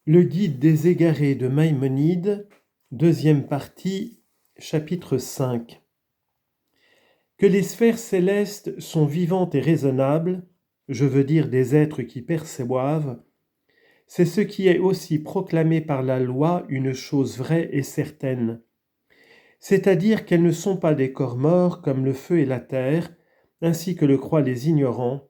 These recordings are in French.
Le guide des égarés de Maïmonide, deuxième partie, chapitre 5. Que les sphères célestes sont vivantes et raisonnables, je veux dire des êtres qui perçoivent, c'est ce qui est aussi proclamé par la loi une chose vraie et certaine, c'est-à-dire qu'elles ne sont pas des corps morts comme le feu et la terre, ainsi que le croient les ignorants,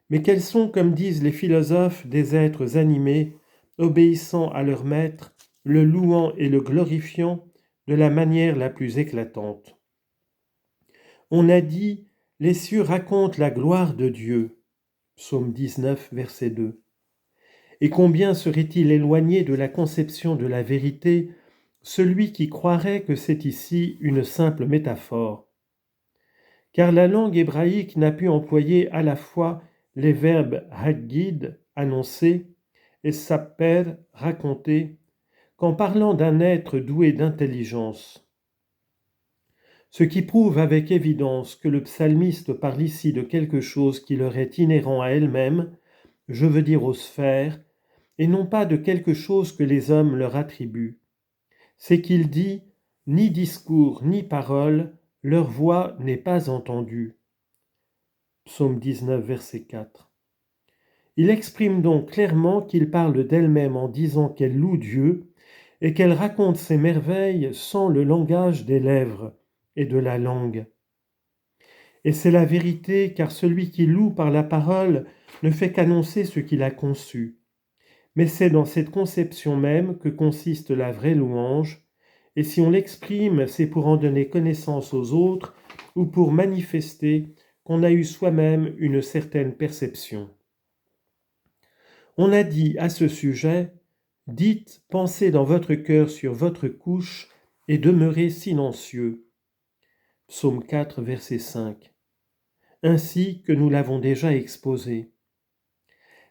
mais qu'elles sont, comme disent les philosophes, des êtres animés, obéissant à leur maître, le louant et le glorifiant de la manière la plus éclatante. On a dit « Les cieux racontent la gloire de Dieu » Psaume 19, verset 2. Et combien serait-il éloigné de la conception de la vérité celui qui croirait que c'est ici une simple métaphore. Car la langue hébraïque n'a pu employer à la fois les verbes haggid, annoncer, et saper, raconter, qu'en parlant d'un être doué d'intelligence. Ce qui prouve avec évidence que le psalmiste parle ici de quelque chose qui leur est inhérent à elle-même, je veux dire aux sphères, et non pas de quelque chose que les hommes leur attribuent. C'est qu'il dit « Ni discours, ni parole, leur voix n'est pas entendue ». Psaume 19, verset 4. Il exprime donc clairement qu'il parle d'elle-même en disant qu'elle loue Dieu et qu'elle raconte ses merveilles sans le langage des lèvres et de la langue. Et c'est la vérité, car celui qui loue par la parole ne fait qu'annoncer ce qu'il a conçu. Mais c'est dans cette conception même que consiste la vraie louange, et si on l'exprime, c'est pour en donner connaissance aux autres ou pour manifester qu'on a eu soi-même une certaine perception. On a dit à ce sujet « Dites, pensez dans votre cœur sur votre couche et demeurez silencieux ». Psaume 4, verset 5. Ainsi que nous l'avons déjà exposé.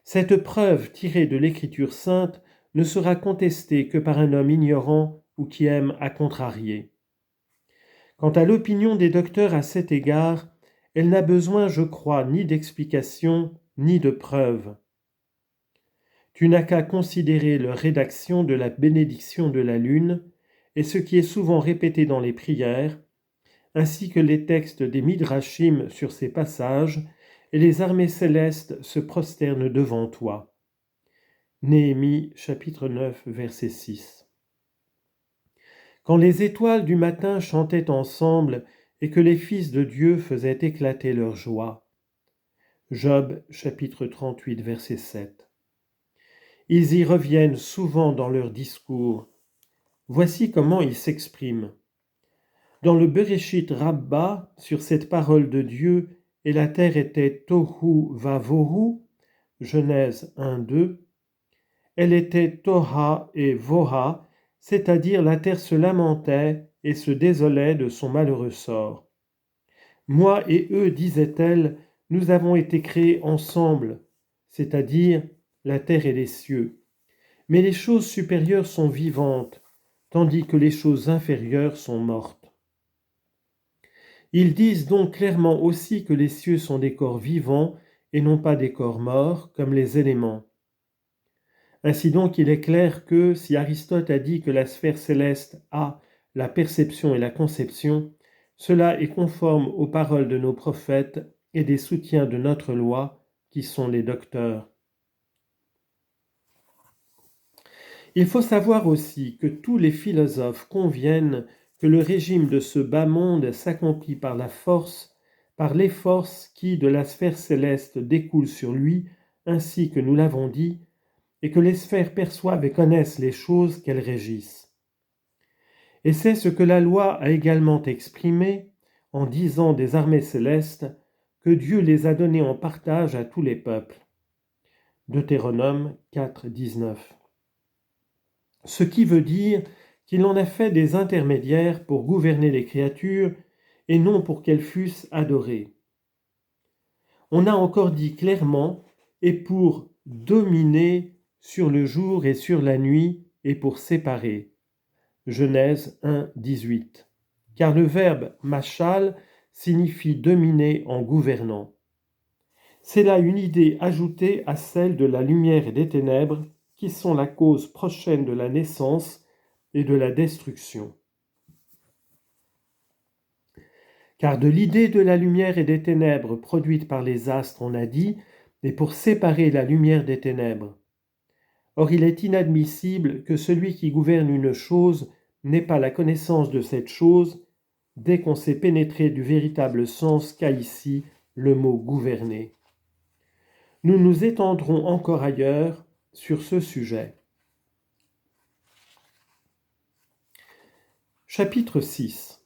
Cette preuve tirée de l'Écriture sainte ne sera contestée que par un homme ignorant ou qui aime à contrarier. Quant à l'opinion des docteurs à cet égard, elle n'a besoin, je crois, ni d'explication, ni de preuves. Tu n'as qu'à considérer leur rédaction de la bénédiction de la lune et ce qui est souvent répété dans les prières, ainsi que les textes des Midrashim sur ces passages, et les armées célestes se prosternent devant toi. Néhémie, chapitre 9, verset 6. Quand les étoiles du matin chantaient ensemble et que les fils de Dieu faisaient éclater leur joie. Job, chapitre 38, verset 7. Ils y reviennent souvent dans leurs discours. Voici comment ils s'expriment. Dans le Bereshit Rabba, sur cette parole de Dieu, et la terre était Tohu Vavohu, Genèse 1, 2, elle était Toha et Voha, c'est-à-dire la terre se lamentait et se désolait de son malheureux sort. Moi et eux, disait-elle, nous avons été créés ensemble, c'est-à-dire la terre et les cieux. Mais les choses supérieures sont vivantes, tandis que les choses inférieures sont mortes. Ils disent donc clairement aussi que les cieux sont des corps vivants et non pas des corps morts, comme les éléments. Ainsi donc, il est clair que si Aristote a dit que la sphère céleste a la perception et la conception, cela est conforme aux paroles de nos prophètes et des soutiens de notre loi, qui sont les docteurs. Il faut savoir aussi que tous les philosophes conviennent que le régime de ce bas monde s'accomplit par la force, par les forces qui, de la sphère céleste, découlent sur lui, ainsi que nous l'avons dit, et que les sphères perçoivent et connaissent les choses qu'elles régissent. Et c'est ce que la loi a également exprimé en disant des armées célestes que Dieu les a données en partage à tous les peuples. Deutéronome 4, 19. Ce qui veut dire qu'il en a fait des intermédiaires pour gouverner les créatures et non pour qu'elles fussent adorées. On a encore dit clairement et pour dominer sur le jour et sur la nuit et pour séparer. Genèse 1, 18. Car le verbe machal signifie dominer en gouvernant. C'est là une idée ajoutée à celle de la lumière et des ténèbres qui sont la cause prochaine de la naissance et de la destruction. Car de l'idée de la lumière et des ténèbres produite par les astres, on a dit, est pour séparer la lumière des ténèbres. Or il est inadmissible que celui qui gouverne une chose n'ait pas la connaissance de cette chose dès qu'on s'est pénétré du véritable sens qu'a ici le mot gouverner. Nous nous étendrons encore ailleurs sur ce sujet. Chapitre 6.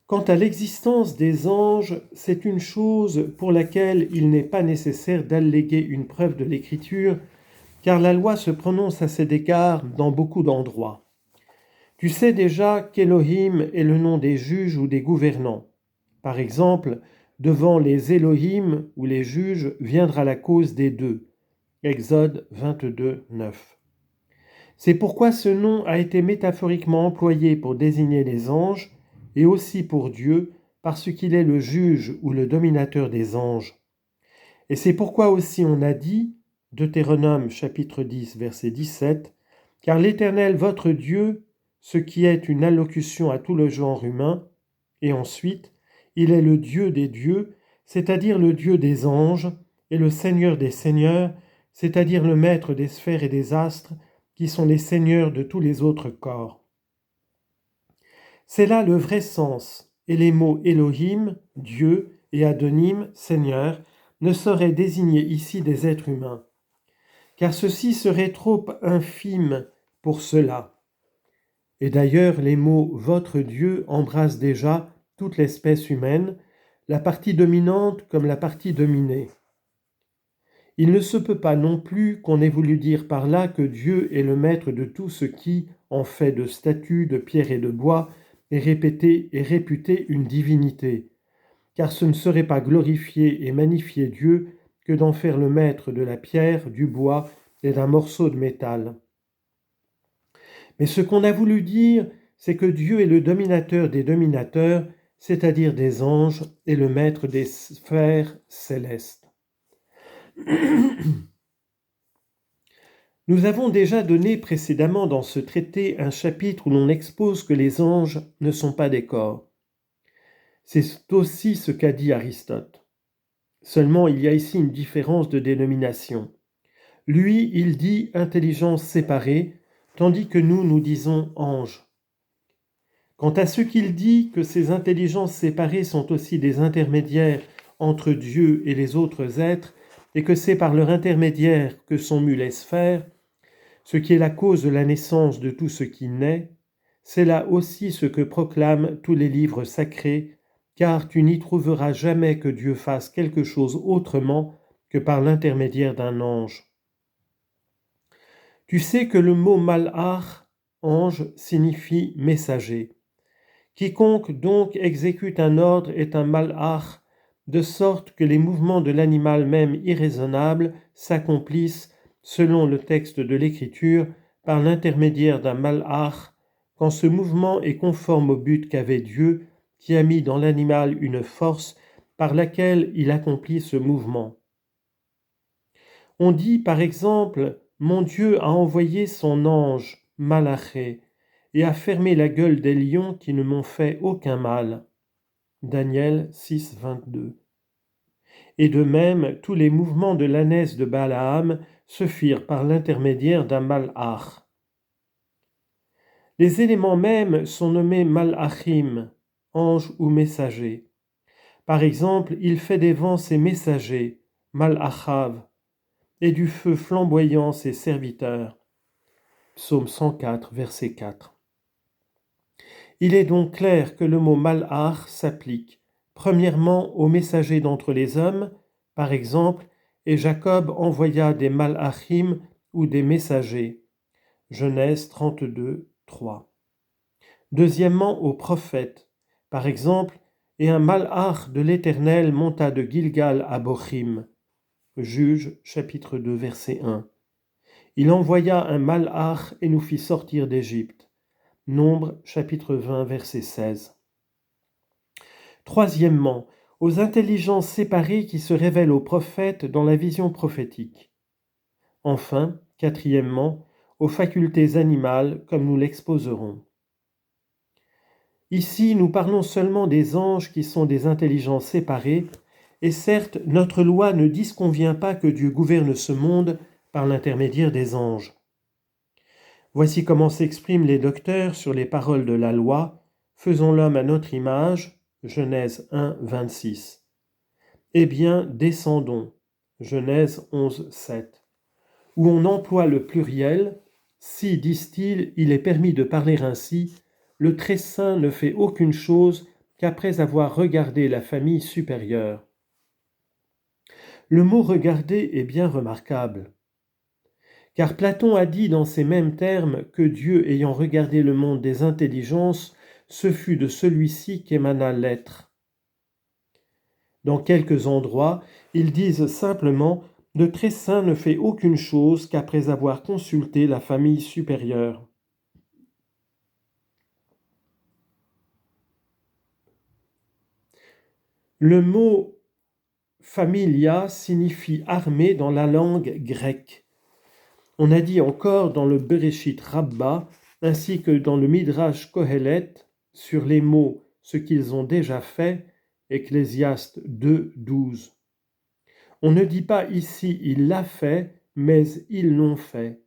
Quant à l'existence des anges, c'est une chose pour laquelle il n'est pas nécessaire d'alléguer une preuve de l'Écriture, car la loi se prononce à cet égard dans beaucoup d'endroits. Tu sais déjà qu'Élohim est le nom des juges ou des gouvernants. Par exemple, devant les Élohim ou les juges viendra la cause des deux. Exode 22, 9. C'est pourquoi ce nom a été métaphoriquement employé pour désigner les anges et aussi pour Dieu parce qu'il est le juge ou le dominateur des anges. Et c'est pourquoi aussi on a dit, Deutéronome chapitre 10 verset 17, « Car l'Éternel votre Dieu, ce qui est une allocution à tout le genre humain, et ensuite, il est le Dieu des dieux, c'est-à-dire le Dieu des anges, et le Seigneur des seigneurs, c'est-à-dire le maître des sphères et des astres, qui sont les seigneurs de tous les autres corps. » C'est là le vrai sens, et les mots Elohim, Dieu, et Adonim, Seigneur, ne sauraient désigner ici des êtres humains, car ceci serait trop infime pour cela. Et d'ailleurs, les mots « votre Dieu » embrassent déjà toute l'espèce humaine, la partie dominante comme la partie dominée. Il ne se peut pas non plus qu'on ait voulu dire par là que Dieu est le maître de tout ce qui, en fait de statues, de pierre et de bois, est réputé une divinité, car ce ne serait pas glorifier et magnifier Dieu que d'en faire le maître de la pierre, du bois et d'un morceau de métal. Mais ce qu'on a voulu dire, c'est que Dieu est le dominateur des dominateurs, c'est-à-dire des anges, et le maître des sphères célestes. Nous avons déjà donné précédemment dans ce traité un chapitre où l'on expose que les anges ne sont pas des corps. C'est aussi ce qu'a dit Aristote. Seulement, il y a ici une différence de dénomination. Lui, il dit intelligence séparée, tandis que nous disons ange. Quant à ce qu'il dit que ces intelligences séparées sont aussi des intermédiaires entre Dieu et les autres êtres, et que c'est par leur intermédiaire que sont mues les sphères, ce qui est la cause de la naissance de tout ce qui naît, c'est là aussi ce que proclament tous les livres sacrés, car tu n'y trouveras jamais que Dieu fasse quelque chose autrement que par l'intermédiaire d'un ange. Tu sais que le mot malach, ange, signifie messager. Quiconque donc exécute un ordre est un malach, de sorte que les mouvements de l'animal même irraisonnable s'accomplissent, selon le texte de l'Écriture, par l'intermédiaire d'un malach, quand ce mouvement est conforme au but qu'avait Dieu, qui a mis dans l'animal une force par laquelle il accomplit ce mouvement. On dit par exemple, « Mon Dieu a envoyé son ange, Malaché, et a fermé la gueule des lions qui ne m'ont fait aucun mal. » Daniel 6, 22. Et de même, tous les mouvements de l'ânesse de Balaam se firent par l'intermédiaire d'un malach. Les éléments mêmes sont nommés malachim, anges ou messagers. Par exemple, il fait des vents ses messagers, malachav, et du feu flamboyant ses serviteurs. Psaume 104, verset 4. Il est donc clair que le mot malach s'applique premièrement aux messagers d'entre les hommes, par exemple, et Jacob envoya des malachim ou des messagers. Genèse 32, 3. Deuxièmement aux prophètes, par exemple, et un malach de l'Éternel monta de Gilgal à Bochim. Juge chapitre 2 verset 1. Il envoya un malach et nous fit sortir d'Égypte. Nombre chapitre 20 verset 16. Troisièmement, aux intelligences séparées qui se révèlent aux prophètes dans la vision prophétique. Enfin, Quatrièmement, aux facultés animales, comme nous l'exposerons. Ici, nous parlons seulement des anges qui sont des intelligences séparées, et certes, notre loi ne disconvient pas que Dieu gouverne ce monde par l'intermédiaire des anges. Voici comment s'expriment les docteurs sur les paroles de la loi, « Faisons l'homme à notre image » Genèse 1, 26. Eh bien, descendons, Genèse 11, 7, où on emploie le pluriel, si, disent-ils, il est permis de parler ainsi, le très saint ne fait aucune chose qu'après avoir regardé la famille supérieure. Le mot « regarder » est bien remarquable, car Platon a dit dans ces mêmes termes que Dieu, ayant regardé le monde des intelligences, ce fut de celui-ci qu'émana l'être. Dans quelques endroits, ils disent simplement « le très saint ne fait aucune chose qu'après avoir consulté la famille supérieure ». Le mot « familia » signifie « armée » dans la langue grecque. On a dit encore dans le Bereshit Rabba, ainsi que dans le Midrash Kohelet, sur les mots « ce qu'ils ont déjà fait » Ecclésiaste 2, 12. On ne dit pas ici « il l'a fait », mais « ils l'ont fait ».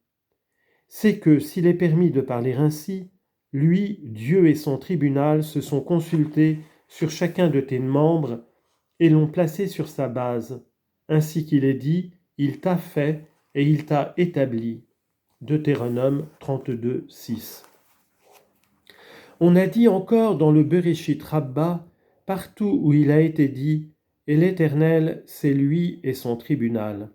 C'est que, s'il est permis de parler ainsi, lui, Dieu et son tribunal se sont consultés sur chacun de tes membres et l'ont placé sur sa base, ainsi qu'il est dit « il t'a fait et il t'a établi ». Deutéronome 32, 6. On a dit encore dans le Bereshit Rabba, partout où il a été dit « et l'Éternel, c'est lui et son tribunal ».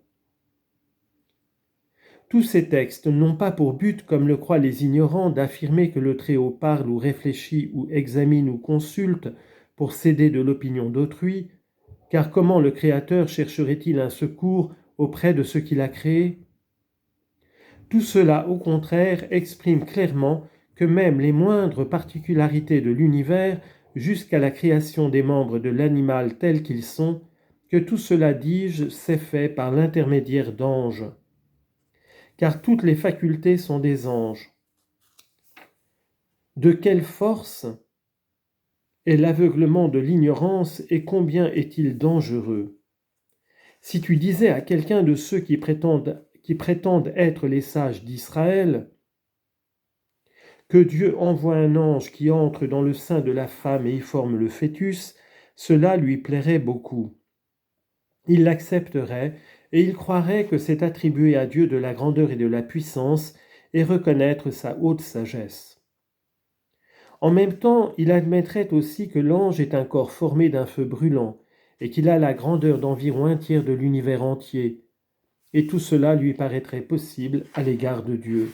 Tous ces textes n'ont pas pour but, comme le croient les ignorants, d'affirmer que le Très-Haut parle ou réfléchit ou examine ou consulte pour s'aider de l'opinion d'autrui, car comment le Créateur chercherait-il un secours auprès de ce qu'il a créé ? Tout cela, au contraire, exprime clairement que même les moindres particularités de l'univers, jusqu'à la création des membres de l'animal tels qu'ils sont, que tout cela, dis-je, s'est fait par l'intermédiaire d'anges. Car toutes les facultés sont des anges. De quelle force est l'aveuglement de l'ignorance et combien est-il dangereux ? Si tu disais à quelqu'un de ceux qui prétendent être les sages d'Israël que Dieu envoie un ange qui entre dans le sein de la femme et y forme le fœtus, cela lui plairait beaucoup. Il l'accepterait et il croirait que c'est attribuer à Dieu de la grandeur et de la puissance et reconnaître sa haute sagesse. En même temps, il admettrait aussi que l'ange est un corps formé d'un feu brûlant et qu'il a la grandeur d'environ un tiers de l'univers entier, et tout cela lui paraîtrait possible à l'égard de Dieu.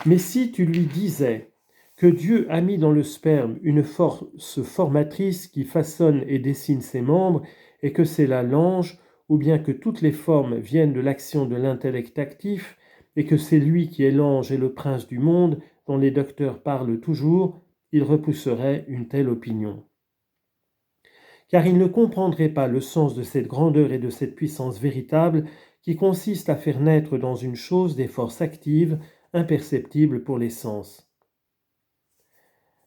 Mais si tu lui disais que Dieu a mis dans le sperme une force formatrice qui façonne et dessine ses membres, et que c'est là l'ange, ou bien que toutes les formes viennent de l'action de l'intellect actif, et que c'est lui qui est l'ange et le prince du monde, dont les docteurs parlent toujours, il repousserait une telle opinion. Car il ne comprendrait pas le sens de cette grandeur et de cette puissance véritable qui consiste à faire naître dans une chose des forces actives, imperceptibles pour les sens.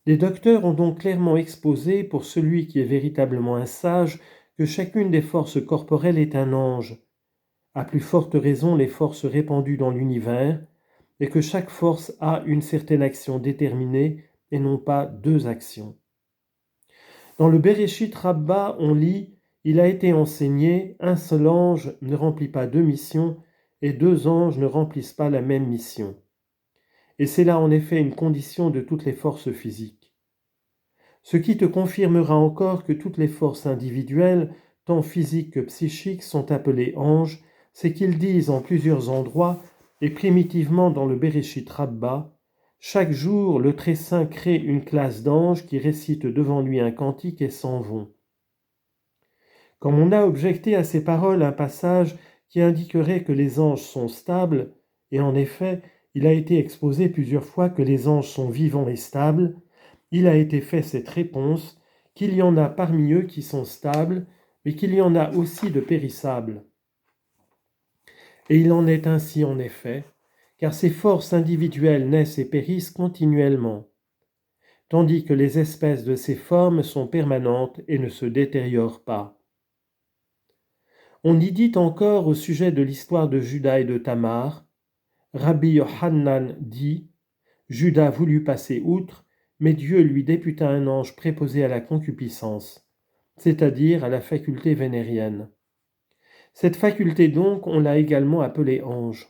Les docteurs ont donc clairement exposé, pour celui qui est véritablement un sage, que chacune des forces corporelles est un ange, à plus forte raison les forces répandues dans l'univers, et que chaque force a une certaine action déterminée et non pas deux actions. Dans le Bereshit Rabba, on lit « Il a été enseigné, un seul ange ne remplit pas deux missions, et deux anges ne remplissent pas la même mission. » Et c'est là en effet une condition de toutes les forces physiques. Ce qui te confirmera encore que toutes les forces individuelles, tant physiques que psychiques, sont appelées anges, c'est qu'ils disent en plusieurs endroits, et primitivement dans le Bereshit Rabba, chaque jour le Très Saint crée une classe d'anges qui récitent devant lui un cantique et s'en vont. Comme on a objecté à ces paroles un passage qui indiquerait que les anges sont stables, et en effet, il a été exposé plusieurs fois que les anges sont vivants et stables, il a été fait cette réponse qu'il y en a parmi eux qui sont stables, mais qu'il y en a aussi de périssables. Et il en est ainsi en effet, car ces forces individuelles naissent et périssent continuellement, tandis que les espèces de ces formes sont permanentes et ne se détériorent pas. On y dit encore au sujet de l'histoire de Judas et de Tamar, Rabbi Yochanan dit « Judas voulut passer outre, mais Dieu lui députa un ange préposé à la concupiscence, c'est-à-dire à la faculté vénérienne. Cette faculté donc, on l'a également appelée ange.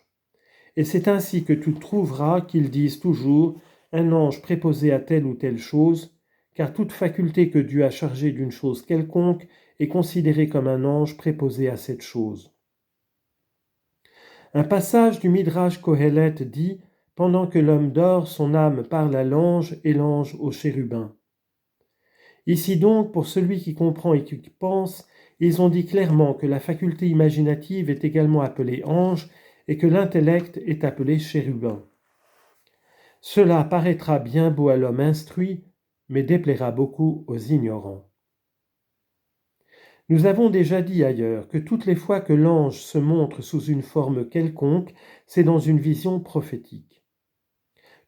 Et c'est ainsi que tu trouveras qu'ils disent toujours un ange préposé à telle ou telle chose, car toute faculté que Dieu a chargée d'une chose quelconque est considérée comme un ange préposé à cette chose. Un passage du Midrash Kohelet dit « Pendant que l'homme dort, son âme parle à l'ange et l'ange au chérubin ». Ici donc, pour celui qui comprend et qui pense, ils ont dit clairement que la faculté imaginative est également appelée ange et que l'intellect est appelé chérubin. Cela paraîtra bien beau à l'homme instruit, mais déplaira beaucoup aux ignorants. Nous avons déjà dit ailleurs que toutes les fois que l'ange se montre sous une forme quelconque, c'est dans une vision prophétique.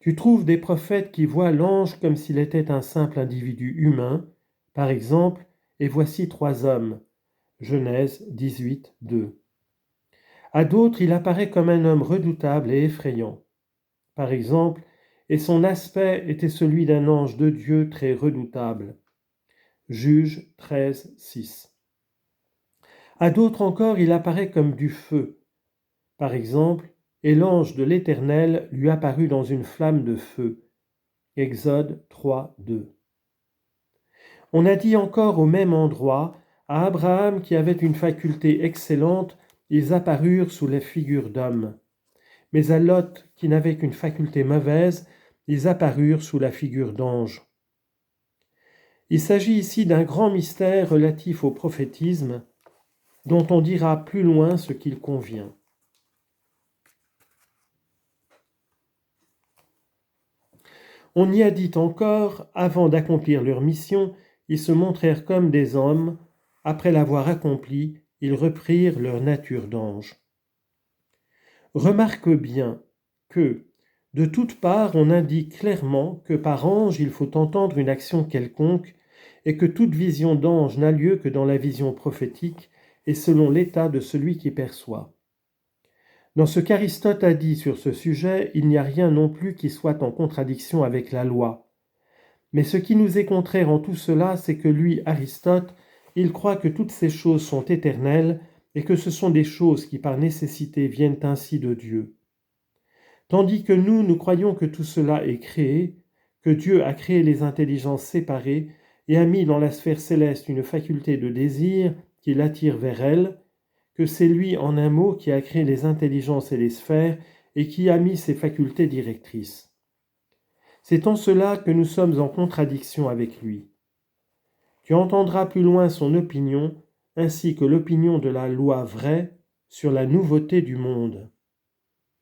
Tu trouves des prophètes qui voient l'ange comme s'il était un simple individu humain, par exemple, et voici 3 hommes, Genèse 18, 2. À d'autres, il apparaît comme un homme redoutable et effrayant. Par exemple, et son aspect était celui d'un ange de Dieu très redoutable. Juge 13, 6. À d'autres encore, il apparaît comme du feu. Par exemple, et l'ange de l'Éternel lui apparut dans une flamme de feu. Exode 3, 2. On a dit encore au même endroit, à Abraham qui avait une faculté excellente, ils apparurent sous la figure d'hommes. Mais à Lot qui n'avait qu'une faculté mauvaise, ils apparurent sous la figure d'anges. Il s'agit ici d'un grand mystère relatif au prophétisme, dont on dira plus loin ce qu'il convient. On y a dit encore, avant d'accomplir leur mission, ils se montrèrent comme des hommes, après l'avoir accompli, ils reprirent leur nature d'ange. Remarque bien que, de toutes parts, on indique clairement que par ange il faut entendre une action quelconque, et que toute vision d'ange n'a lieu que dans la vision prophétique et selon l'état de celui qui perçoit. Dans ce qu'Aristote a dit sur ce sujet, il n'y a rien non plus qui soit en contradiction avec la loi. Mais ce qui nous est contraire en tout cela, c'est que lui, Aristote, il croit que toutes ces choses sont éternelles et que ce sont des choses qui par nécessité viennent ainsi de Dieu. Tandis que nous croyons que tout cela est créé, que Dieu a créé les intelligences séparées et a mis dans la sphère céleste une faculté de désir qui l'attire vers elle, que c'est lui en un mot qui a créé les intelligences et les sphères et qui a mis ces facultés directrices. C'est en cela que nous sommes en contradiction avec lui. Tu entendras plus loin son opinion, ainsi que l'opinion de la loi vraie sur la nouveauté du monde.